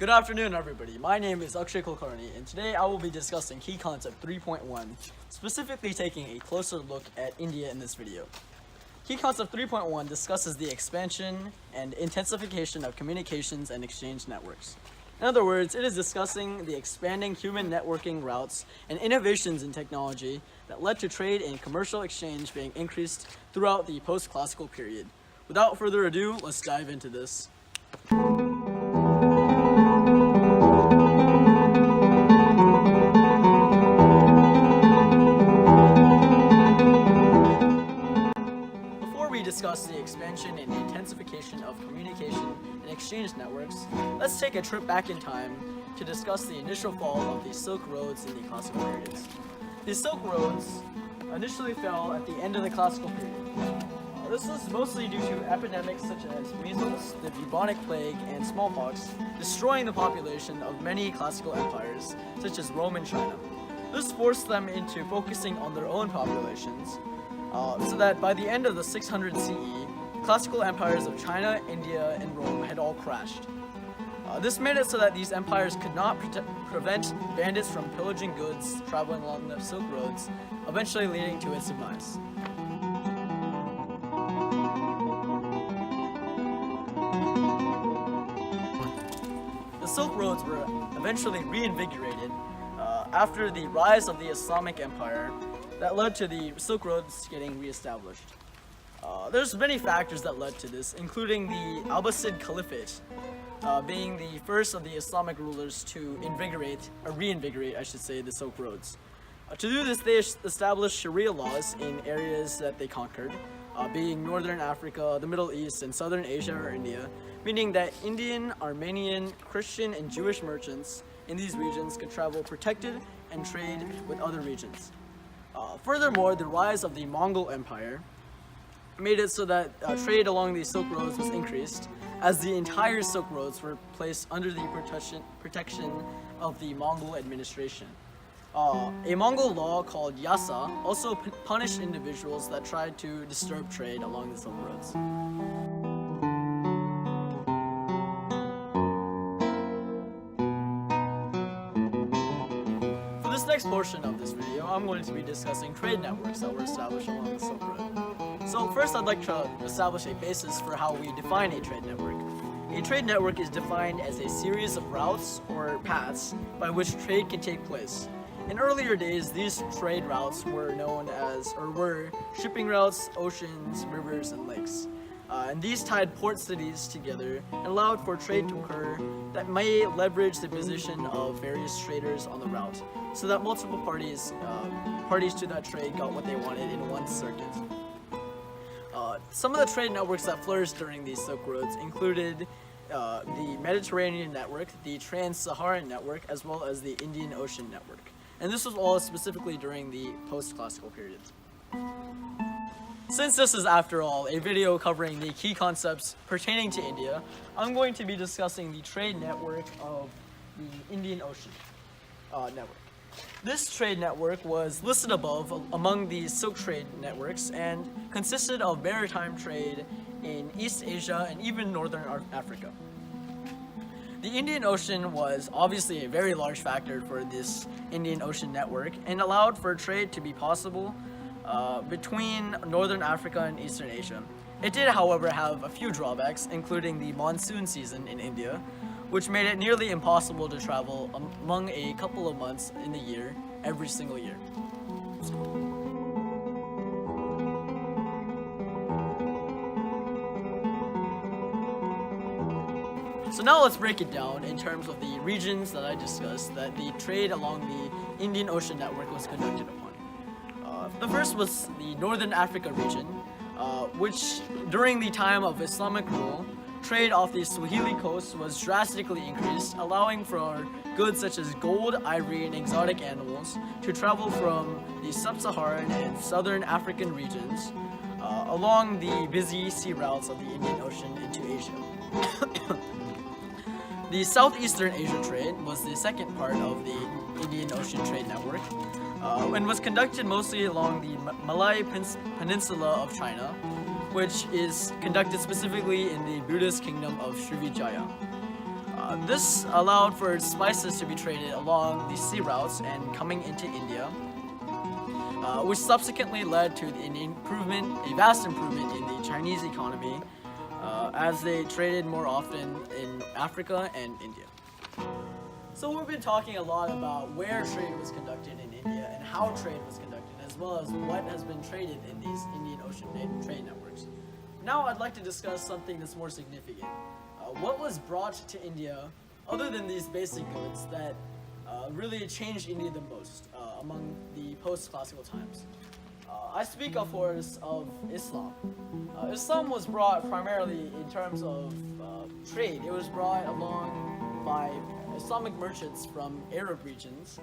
Good afternoon, everybody. My name is Akshay Kulkarni, and today I will be discussing Key Concept 3.1, specifically taking a closer look at India in this video. Key Concept 3.1 discusses the expansion and intensification of communications and exchange networks. In other words, it is discussing the expanding human networking routes and innovations in technology that led to trade and commercial exchange being increased throughout the post-classical period. Without further ado, let's dive into this. Discuss the expansion and intensification of communication and exchange networks, let's take a trip back in time to discuss the initial fall of the Silk Roads in the classical periods. The Silk Roads initially fell at the end of the classical period. This was mostly due to epidemics such as measles, the bubonic plague, and smallpox, destroying the population of many classical empires, such as Rome and China. This forced them into focusing on their own populations, so that by the end of the 600 CE, classical empires of China, India, and Rome had all crashed. This made it so that these empires could not prevent bandits from pillaging goods traveling along the Silk Roads, eventually leading to its demise. The Silk Roads were eventually reinvigorated after the rise of the Islamic Empire that led to the Silk Roads getting reestablished. There's many factors that led to this, including the Abbasid Caliphate being the first of the Islamic rulers to reinvigorate the Silk Roads. To do this, they established Sharia laws in areas that they conquered, being Northern Africa, the Middle East, and Southern Asia or India, meaning that Indian, Armenian, Christian, and Jewish merchants in these regions could travel protected and trade with other regions. Furthermore, the rise of the Mongol Empire made it so that trade along the Silk Roads was increased, as the entire Silk Roads were placed under the protection of the Mongol administration. A Mongol law called Yasa also punished individuals that tried to disturb trade along the Silk Roads. For this next portion of this video, I'm going to be discussing trade networks that were established along the Silk Road. So first, I'd like to establish a basis for how we define a trade network. A trade network is defined as a series of routes or paths by which trade can take place. In earlier days, these trade routes were were shipping routes, oceans, rivers, and lakes. And these tied port cities together and allowed for trade to occur that may leverage the position of various traders on the route, so that multiple parties to that trade got what they wanted in one circuit. Some of the trade networks that flourished during these Silk Roads included the Mediterranean network, the Trans-Saharan network, as well as the Indian Ocean network. And this was all specifically during the post-classical period. Since this is, after all, a video covering the key concepts pertaining to India, I'm going to be discussing the trade network of the Indian Ocean network. This trade network was listed above among the Silk trade networks and consisted of maritime trade in East Asia and even Northern Africa. The Indian Ocean was obviously a very large factor for this Indian Ocean network and allowed for trade to be possible between Northern Africa and Eastern Asia. It did, however, have a few drawbacks, including the monsoon season in India, which made it nearly impossible to travel among a couple of months in the year, every single year. So now let's break it down in terms of the regions that I discussed that the trade along the Indian Ocean network was conducted upon. The first was the Northern Africa region, which during the time of Islamic rule, trade off the Swahili coast was drastically increased, allowing for goods such as gold, ivory, and exotic animals to travel from the sub-Saharan and southern African regions along the busy sea routes of the Indian Ocean into Asia. The Southeastern Asia trade was the second part of the Indian Ocean trade network, and was conducted mostly along the Malay Peninsula of China, which is conducted specifically in the Buddhist kingdom of Srivijaya. This allowed for spices to be traded along the sea routes and coming into India, which subsequently led to a vast improvement in the Chinese economy as they traded more often in Africa and India. So we've been talking a lot about where trade was conducted in India and how trade was conducted, as well as what has been traded in these Indian Ocean trade networks. Now I'd like to discuss something that's more significant. What was brought to India, other than these basic goods, that really changed India the most among the post-classical times? I speak, of course, of Islam. Islam was brought primarily in terms of trade. It was brought along by Islamic merchants from Arab regions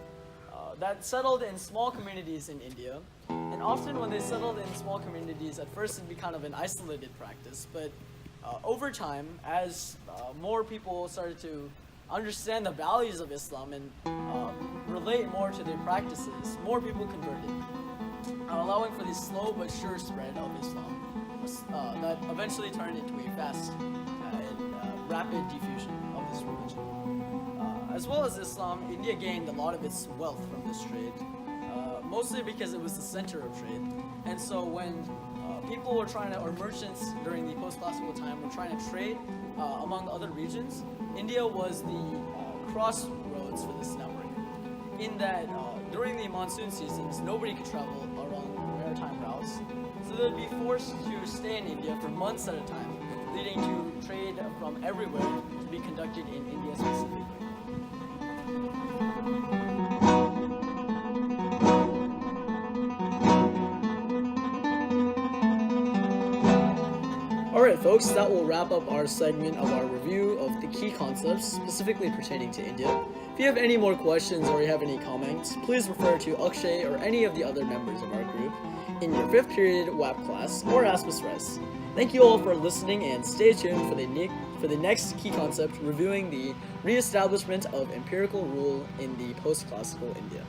that settled in small communities in India. And often when they settled in small communities, at first it'd be kind of an isolated practice, but over time, as more people started to understand the values of Islam and relate more to their practices, more people converted, allowing for the slow but sure spread of Islam that eventually turned into a fast and rapid diffusion of this religion. As well as Islam, India gained a lot of its wealth from this trade, mostly because it was the center of trade. And so when people were or merchants during the post-classical time were trying to trade among the other regions, India was the crossroads for this network. In that during the monsoon seasons, nobody could travel along maritime routes, so they'd be forced to stay in India for months at a time, leading to trade from everywhere to be conducted in India specifically. Alright folks, that will wrap up our segment of our review of the key concepts specifically pertaining to India. If you have any more questions or you have any comments, please refer to Akshay or any of the other members of our group in your 5th period WAP class or ask Ms. Rice. Thank you all for listening and stay tuned for the next key concept reviewing the re-establishment of empirical rule in the post-classical India.